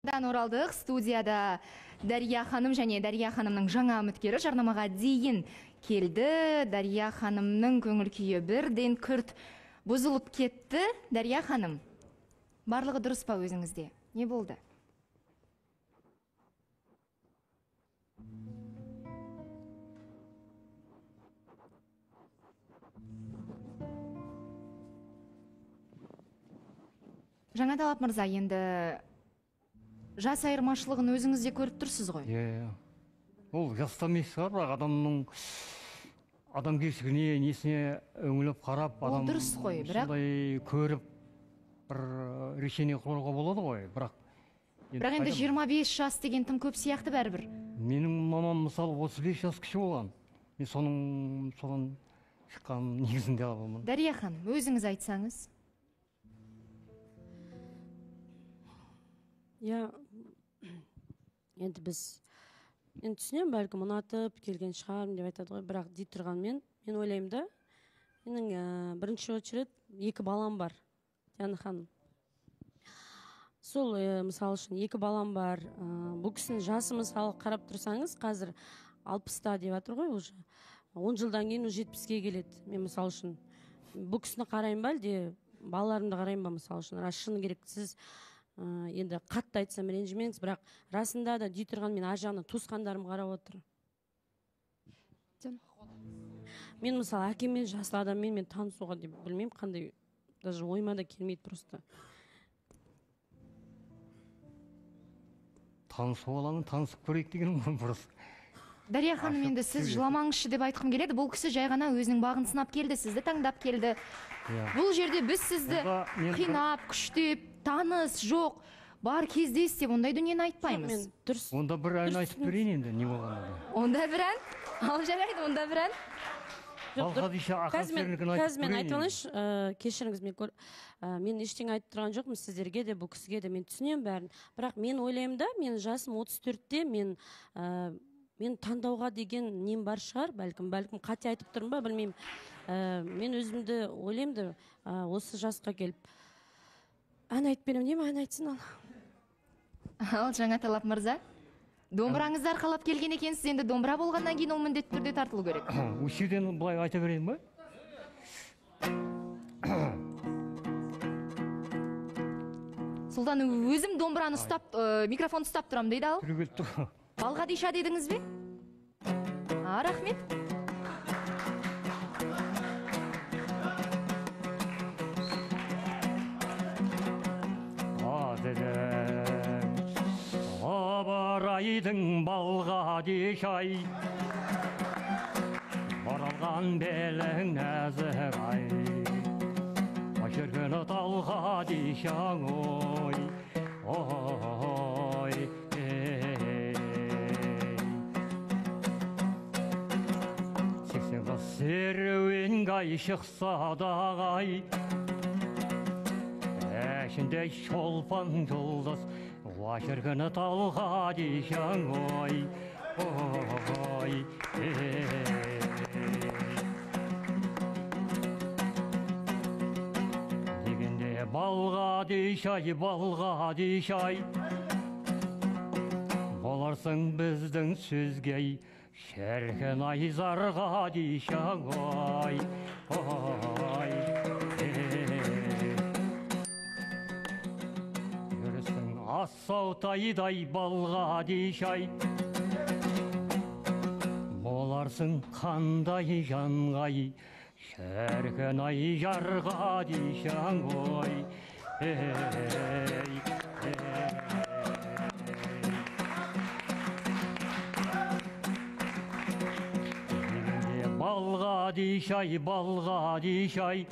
Оралдық студияда Дария ханым және Дария ханымның жаңа үміткері жарнамаға дейін келді. Дария ханымның көңіл күйі бірден күрт бұзылып кетті. Дария ханым, барлығы дұрыс па өзіңізде? Не болды? Жаңа Талап мырза, енді жас айырмашылығын өзіңізде көріп тұрсыз ғой? Ол жаста емес шығар, бірақ адамгершілігіне, несіне өңіліп қарап, ол дұрыс қой, бірақ сондай көріп бір решение құруға болады ғой, бірақ енді 25 жас деген тым көп сияқты бәрібір. Менің мамам мысалы 35 жас кіші болған. Мен содан шыққан негізінде аламын. Дария ханым, өзіңіз айтсаңыз. Енді түсінем, бәлкім ұнатып келген шығарым деп айтады ғой, бірақ дей тұрғанмен, мен ойлаймын да, менің бірінші очередь 2 балам бар, Диана ханым. Сол, мысалы үшін 2 балам бар, бұл кісінің жасы мысалы қарап тұрсаңыз, қазір 60-та деп жатыр ғой, уже 10 жылдан кейін 70-ге келеді. Мен мысалы үшін бұл кісіні қарайын ба, әлде балаларымды қарайын ба, мысалы үшін, рас шыны керек, сіз енді қатты айтсам ренжімеңіз, бірақ расында да дей тұрған мен ар жағынан туысқандарым қарап отыр. Мен мысалы әкеммен жасыл адаммен мен танысуға деп білмеймін, қандай, даже ойыма да келмейді просто. Танысу аламын, танысып көрейік деген бұрыс. Дария ханым, енді сіз жыламаңызшы деп айтқым келеді. Бұл кісі жай ғана өзінің бағын сынап келді, сізді таңдап келді. Бұл жерде біз сізді қинап, күштеп, таныс, жоқ, бар кездес деп ондай дүниені айтпаймыз. Онда бір ән айтып берейін енді, не болғанда. Онда бір ән? Ал жарайды, онда бір ән? Қазір мен айтып алайыншы, кешіріңіз, мен ештеңе айтып тұрған жоқпын сіздерге де, бұл кісіге де, мен түсінемін бәрін. Бірақ мен ойлаймын да, мен жасым 34-те, мен таңдауға деген нем бар шығар, бәлкім қате айтып тұрмын ба, білмеймін. Мен өзімді ойлаймын да, осы жасқа келіп, ән айтып берем, не ма, ән айтсын ал. Ал жаңа Талап мырза, домбыраңызды арқалап келген екенсіз, енді домбыра болғаннан кейін ол міндетті түрде тартылу керек. Осы жерден былай айта берейін ба? Сұлтан, өзім домбыраны ұстап, микрофон ұстап тұрам дейді ал? Түрегеліп тұр. Балғадиша дедіңіз бе? Рахмет. Абырайдың Балғадишай, оралған белің нәзір ай, жүргені Талғадишаң ой, ой, сексен қыз серуенге шықса дағай, әшінде шолпан жұлдыз, жүргені Талғадишаң ой, ой, дегенде Балғадишай, Балғадишай, боларсың біздің сөзге шіркін ай Зарғадишаң ой, ой, Ас-саутайдай Балғадишай, боларсың қандай жанғай, шіркін ай Жарғадишаң ой, Балғадишай, Балғадишай,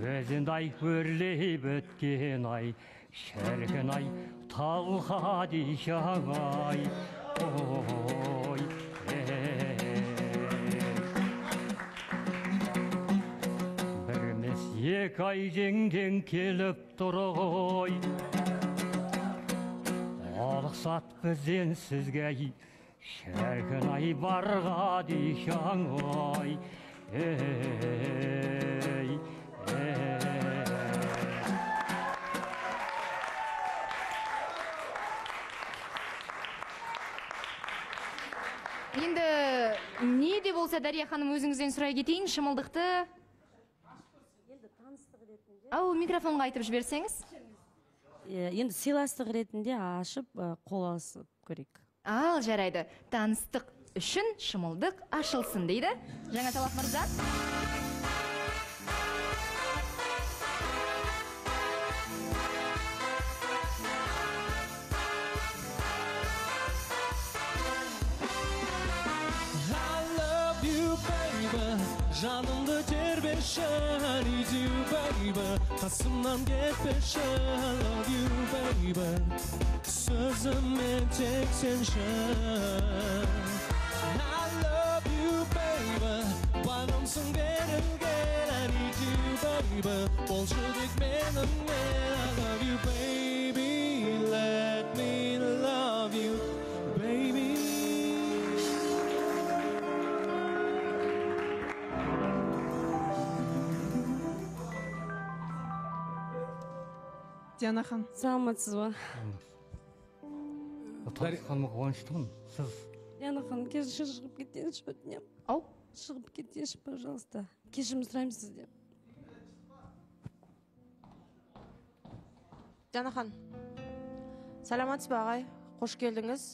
өзіндай өрлеп өткен ай, шіркін ай Талғадишаң ай, ой, бір емес 2 ай жеңден келіп тұр ғой, алықсат бізден сізге шіркін ай Барғадишаң ой, Енді не де болса Дария ханым өзіңізден сұрай кетейін, шымылдықты. Ау, микрофонға айтып жіберсеңіз. Енді сыйластық ретінде ашып, қол алысып көрейік. Ал, жарайды. Таныстық үшін шымылдық ашылсын дейді. Жаңа Талап мырза. Жанымды тербеші, I need you, baby. Қасымнан кетпеші, I love you, baby. Сөзіме тек сенші. I love you, baby. Бағымсың берілген, I need you, baby. Болшы тек менімен, I love you, baby. Let me love you, baby. Диана ханым. Саламатсыз ба? Танысқаныма қуаныштымын. Сіз Диана ханым, кешірім шығып кетейінші өтінемін. Ау, Шығып кетейінші, пожалуйста. Кешірім сұраймын сізден. Диана ханым. Саламатсыз ба ағай? Қош келдіңіз.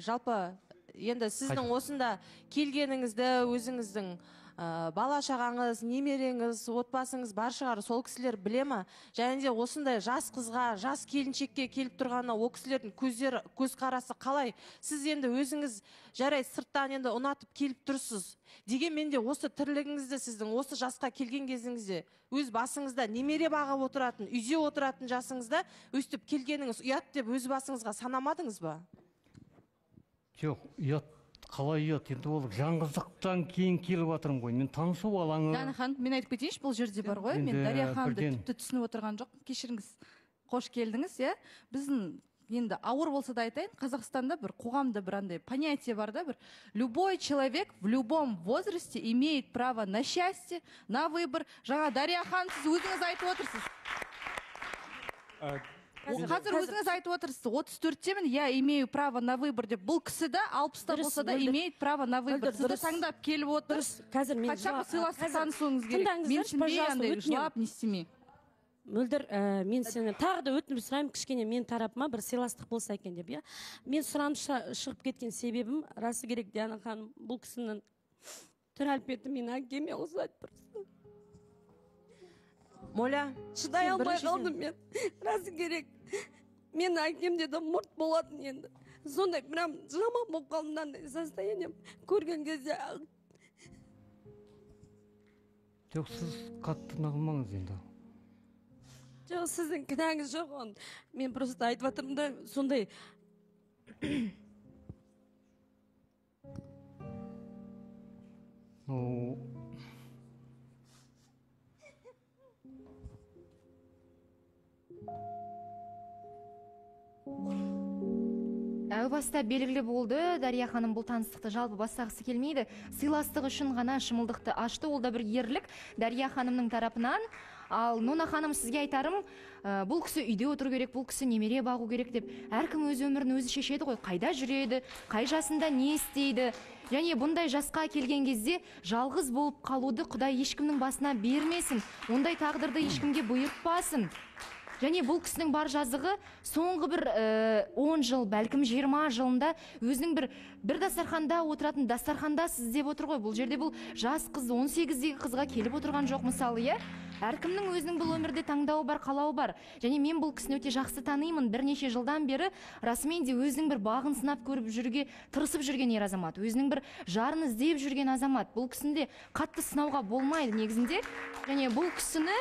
Жалпы, енді сіздің осында келгеніңізді өзіңіздің бала шағаңыз, немереңіз, отбасыңыз бар шығар, сол кісілер біле ма? Және де осындай жас қызға, жас келіншекке келіп тұрғаны, о кісілердің көзқарасы қалай? Сіз енді өзіңіз жарай сырттан енді ұнатып келіп тұрсыз. Дегенмен де осы тірлігіңізді сіздің осы жасқа келген кезіңізде өз басыңызда немере бағып отыратын, үйде отыратын жасыңызда өстіп келгеніңіз ұят деп өз басыңызға санамадыңыз ба? жоқ, ұят, қалай ұят? Енді ол жаңғыздықтан кейін келіп жатырмын ғой. Мен танысу алаңы. Диана ханым, мен айтып кетейінші, бұл жерде бар ғой. Мен Дария ханымды тіпті түсініп отырған жоқпын. Кешіріңіз. Қош келдіңіз, иә? Біздің енді ауыр болса да айтайын, Қазақстанда бір қоғамда бір андай понятие бар да, бір любой человек в любом возрасте имеет право на счастье, на выбор. Жаңа Дария ханым, сіз өзіңіз айтып отырсыз. Қазір өзіңіз айтып отырсыз, 34-темін, я имею право на выбор деп. Бұл кісі да 60-та болса да имеет право на выбор. Сізді таңдап келіп отырсыз. Қазір мен Хотя бы сыйластық танысуыңыз керек. Меншінбей андай жылап не істемей. Мөлдір, мен сені тағы да өтініп сұраймын, кішкене мен тарапыма бір сыйластық болса екен деп, иә. Мен сұранып шығып кеткен себебім, расы керек, Диана ханым, бұл кісінің түр әлпеті мен әкеме ұқсайды тұрсын. Моля, Шыдай алмай қалдым мен. Расы керек. Мен әкемде де мұрт болатын енді. Сондай прям жаман болып қалдым, состоянием көрген кезде. Жоқ, сіз қатты нағылмаңыз енді. Жоқ, сіздің кінәңіз жоқ оны. Мен просто айтып жатырмын да, сондай. Әу баста белгілі болды, Дария ханым бұл таныстықты жалпы бастағысы келмейді. Сыйластық үшін ғана шымылдықты ашты, ол да бір ерлік Дария ханымның тарапынан. Ал Нона ханым, сізге айтарым, бұл кісі үйде отыру керек, бұл кісі немере бағу керек деп. Әркім өз өмірін өзі шешеді ғой, қайда жүреді, қай жасында не істейді. Және бұндай жасқа келген кезде жалғыз болып қалуды Құдай ешкімнің басына бермесін, ондай тағдырды ешкімге бұйыртпасын. Және бұл кісінің бар жазығы соңғы бір 10 жыл, бәлкім 20 жылында өзінің бір дастарханда отыратын дастархандасыз деп отыр ғой. Бұл жерде бұл жас қыз 18-дегі қызға келіп отырған жоқ мысалы, иә? Әркімнің өзінің бұл өмірде таңдауы бар, қалауы бар. Және мен бұл кісіні өте жақсы танимын. Бірнеше жылдан бері расымен де өзінің бір бағын сынап көріп жүруге тырысып жүрген ер азамат. Өзінің бір жарын іздеп жүрген азамат. Бұл кісінде қатты сынауға болмайды негізінде. Және бұл кісіні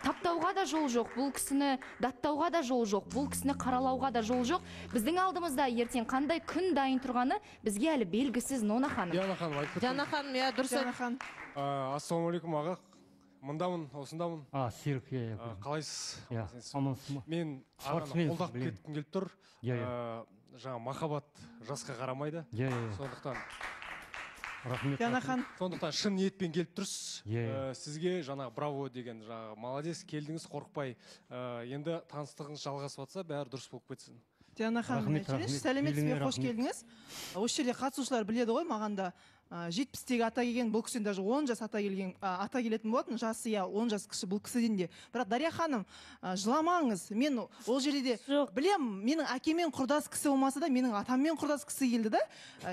таптауға да жол жоқ, бұл кісіні даттауға да жол жоқ, бұл кісіні қаралауға да жол жоқ. Біздің алдымызда ертең қандай күн дайын тұрғаны бізге әлі белгісіз. Нона ханым. Диана ханым, айтып кетті. Диана ханым, я дұрыс айтқан. Ассалаумағалейкум аға. Мұндамын, осындамын. Серік, иә. Қалайсыз? Амансыз ма? Мен ағаны қолдап кеткім келіп тұр. Жаңа махаббат жасқа қарамайды. Сондықтан Диана ханым. Сондықтан шын ниетпен келіп тұрсыз. Сізге жаңа браво деген, жаңа молодец, келдіңіз, қорықпай. Енді таныстығыңыз жалғасып жатса, бәрі дұрыс болып кетсін. Диана ханым, сәлеметсіз бе, қош келдіңіз. Осы жерде қатысушылар біледі ғой, маған да 70-тегі ата келген, бұл кісіден даже 10 жас ата келетін болатын, жасы 10 жас кіші бұл кісіден де. Бірақ Дария ханым, жыламаңыз. Мен ол жерде білем, менің әкемен құрдас кісі болмаса да, менің атаммен құрдас кісі келді да.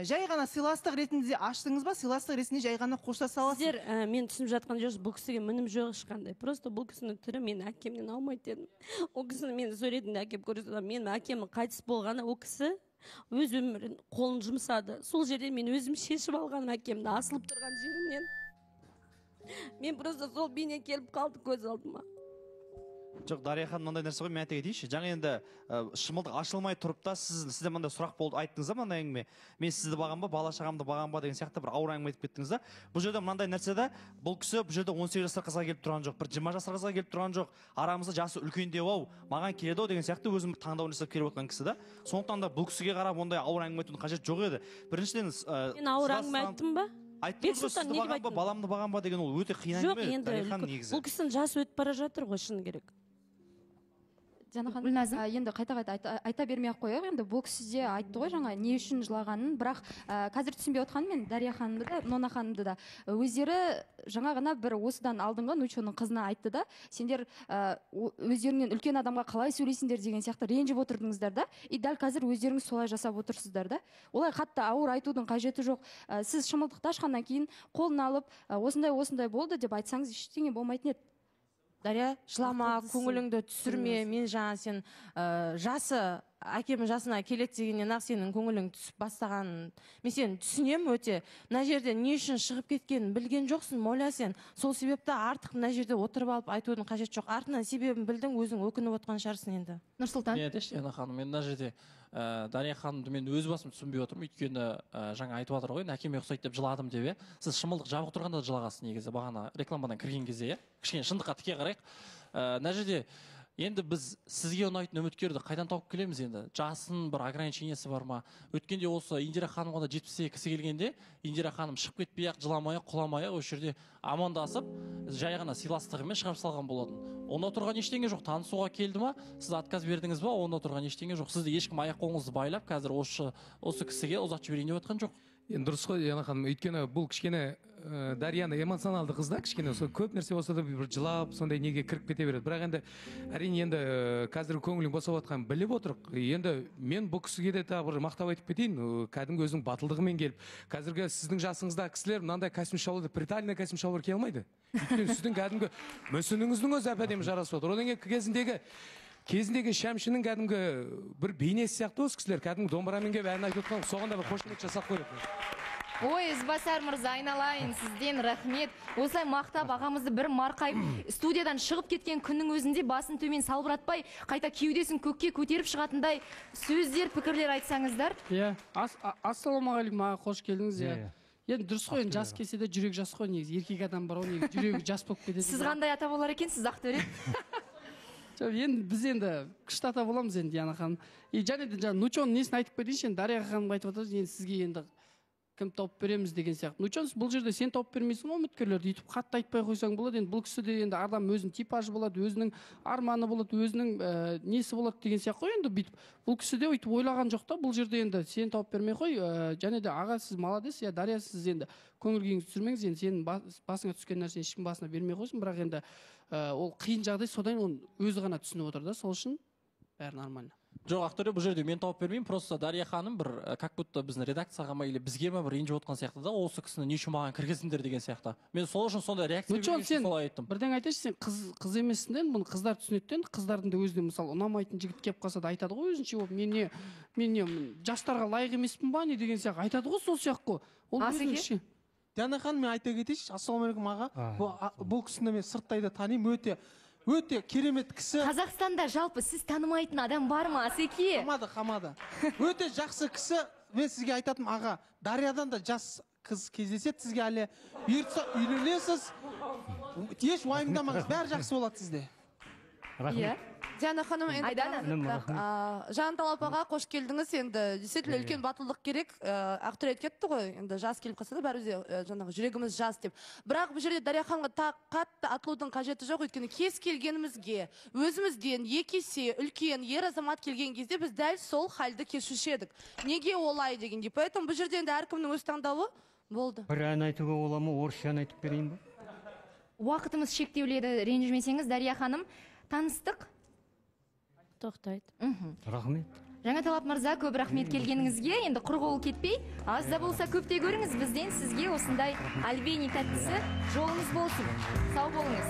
Жай ғана сыйластық ретінде аштыңыз ба, сыйластық ретінде жай ғана қоштаса аласыз. Сіздер мен түсініп жатқан жоқсыз, бұл кісіге мінім жоқ ешқандай. Просто бұл кісінің түрі мен әкемнен алмайды дедім. Ол кісіні мен суретінде әкеп көрсетіп, мен әкемнің қайтыс болғаны, ол кісі өз өмірін қолын жұмсады. Сол жерде мен өзім шешіп алғаным әкемді асылып тұрған жерімнен. Мен просто сол бейне келіп қалды көз алдыма. Жоқ, Дария ханым, мынандай нәрсе ғой, мен айта кетейінші. Жаңа енді шымылдық ашылмай тұрып та сізде мынандай сұрақ болды, айттыңыз да мынандай әңгіме. Мен сізді бағам ба, бала шағамды бағам ба деген сияқты бір ауыр әңгіме айтып кеттіңіз да. Бұл жерде мынандай нәрсе де, бұл кісі бұл жерде 18 жасар қызға келіп тұрған жоқ, бір 20 жасар қызға келіп тұрған жоқ. Арамызда жасы үлкендеу-ау, маған келеді-ау деген сияқты өзім таңдау жасап келіп отқан кісі да. Сондықтан да бұл кісіге қарап ондай ауыр әңгіме айтудың қажеті жоқ еді. Біріншіден мен ауыр әңгіме айттым ба? Айттыңыз ғой, сізді бағам ба, баламды бағам ба деген ол өте қиын әңгіме. Дария ханым, негізі. Бұл кісінің жасы өтіп бара жатыр ғой, шыны керек. Диана ханым, енді қайта айта бермей-ақ қояйық. Енді бұл кісі де айтты ғой жаңа не үшін жылағанын, бірақ қазір түсінбей отқаным мен Дария ханымды да, Нона ханымды да өздері жаңа ғана бір осыдан алдыңғы Нучоның қызына айтты да, сендер өздеріңнен үлкен адамға қалай сөйлейсіңдер деген сияқты ренжіп отырдыңыздар да, и дәл қазір өздеріңіз солай жасап отырсыздар да. Олай қатты ауыр айтудың қажеті жоқ. Сіз шымылдықты ашқаннан кейін қолын алып, осындай болды деп айтсаңыз ештеңе болмайтын еді. Дария, жылама, көңіліңді түсірме. Мен жаңа сен жасы, әкемнің жасына келеді дегеннен ақ сенің көңілің түсіп бастағанын мен сені түсінемін өте. Мына жерде не үшін шығып кеткенін білген жоқсың, Моля, сен. Сол себепті артық мына жерде отырып алып айтудың қажеті жоқ. Артынан себебін білдің, өзің өкініп отқан шығарсың енді. Нұрсұлтан. Диана ханым, мен мына жерде Дария ханымды мен өз басым түсінбей отырмын, өйткені жаңа айтып жатыр ғой, әкеме ұқсайды деп жыладым деп. Сіз шымылдық жабық тұрғанда жылағасыз негізі, бағана рекламадан кірген кезде, кішкене шындыққа тіке қарайық. Мына жерде енді біз сізге ұнайтын үміткерді қайдан тауып келеміз енді? Жасын бір ограничениесі бар ма? Өткенде осы Индира ханымға да 70-ге кісі келгенде, Индира ханым шығып кетпей-ақ, жыламай-ақ, құламай-ақ, осы жерде амандасып, жай ғана сыйластығымен шығарып салған болатын. Онда тұрған ештеңе жоқ. Танысуға келді ма? Сіз отказ бердіңіз ба? Онда тұрған ештеңе жоқ. Сізді ешкім аяқ қолыңызды байлап, қазір осы кісіге ұзатып жіберейін деп жатқан жоқ. Енді дұрыс қой, Диана ханым, өйткені бұл кішкене Дарияны эмоционалды қыз да, кішкене көп нәрсе болса да бір жылап, сондай неге кіріп кете береді. Бірақ енді әрине енді қазір көңілің босап жатқанын біліп отырық. Енді мен бұл кісіге де тағы бір мақтап айтып кетейін, кәдімгі өзінің батылдығымен келіп, қазіргі сіздің жасыңыздағы кісілер мынандай костюм шалбарды, притальный костюм шалбар кие алмайды. Өйткені сіздің кәдімгі мүсініңіздің өзі әп-әдемі жарасып отыр. Одан кейін кезіндегі шәмшінің кәдімгі бір бейнесі сияқты осы кісілер кәдімгі домбырамен келіп ән айтып отқан, соған да бір қошемет жасап қойды. Ой, Ізбасар мырза, айналайын, сізден рахмет. Осылай мақтап ағамызды бір марқайып, студиядан шығып кеткен күннің өзінде басын төмен салбыратпай, қайта кеудесін көкке көтеріп шығатындай сөздер, пікірлер айтсаңыздар. Ассалаумағалейкум, аға, қош келдіңіз. Енді дұрыс қой, жас келсе де жүрек жас қой, негізі еркек адам бар ғой, негізі жүрегі жас болып кетеді. Сіз қандай ата болар екенсіз, Ақтөре? Енді біз енді күшті ата боламыз енді, Диана ханым. Және де Нучоның несін айтып кетейінші, Дария ханым айтып отырсыз, енді сізге енді кім тауып береміз деген сияқты. Нучон, бұл жерде сен тауып бермейсің ғой үміткерлерді, өйтіп қатты айтпай қойсаң болады. Енді бұл кісі де енді адам өзінің типажы болады, өзінің арманы болады, өзінің несі болады деген сияқты ғой. Енді бүйтіп бұл кісі де өйтіп ойлаған жоқ та, бұл жерде енді сен тауып бермей қой. Және де аға, сіз молодец, Дария, сіз енді көңіл күйіңізді түсірмеңіз, енді сенің басыңа түскен нәрсені ешкім басына бермей қойсын, бірақ енді ол қиын жағдай, содан ол өзі ғана түсініп отыр да, сол үшін бәрі нормально. Жоқ, Ақтөре, бұл жерде мен тауып бермеймін, просто Дария ханым бір как будто біздің редакцияға ма или бізге ма бір ренжіп отқан сияқты да, осы кісіні не үшін маған кіргізіңдер деген сияқты. Мен сол үшін сондай реакция берген үшін солай айттым. Бірден айтайыншы, сен қыз емессің де, бұны қыздар түсінеді, қыздардың да өзіне мысалы ұнамайтын жігіт келіп қалса да айтады ғой өзінше, мен не жастарға лайық емеспін ба не деген сияқты айтады ғой, сол сияқты ғой. Ол өзінше. Диана ханым, мен айта кетейінші, ассалаумағалейкум аға. Бұл кісіні мен сырттай да танимын, өте керемет кісі. Қазақстанда жалпы сіз танымайтын адам бар ма, Асеке? Қамады. Өте жақсы кісі. Мен сізге айтатым, аға, Дариядан да жас қыз кездеседі сізге әлі. Бұйыртса үйленесіз. Еш уайымдамаңыз, бәрі жақсы болады сізде. Иә. Диана ханым, Айдана. Жантал апаға қош келдіңіз. Енді действительно үлкен батылдық керек. Актер айтып кетті ғой, енді жас келіп қалса да бәрімізде жаңағы жүрегіміз жас деп. Бірақ бұл жерде Дария ханымға қатты атылудың қажеті жоқ, өйткені кез келгенімізге өзімізден екі есе үлкен ер азамат келген кезде біз дәл сол халді кешуші едік. Неге олай дегенде. Поэтому бұл жерде енді әркімнің өз таңдауы болды. Бір ән айтуға бола ма, орысша ән айтып берейін ба? Уақытымыз шектеулі еді, ренжімесеңіз, Дария ханым, таныстық? Тоқтайды. Рахмет. Жаңа Талап мырза, көп рахмет келгеніңізге. Енді құр қол кетпей, аз да болса көп те көріңіз. Бізден сізге осындай альбени тәттісі жолыңыз болсын. Сау болыңыз.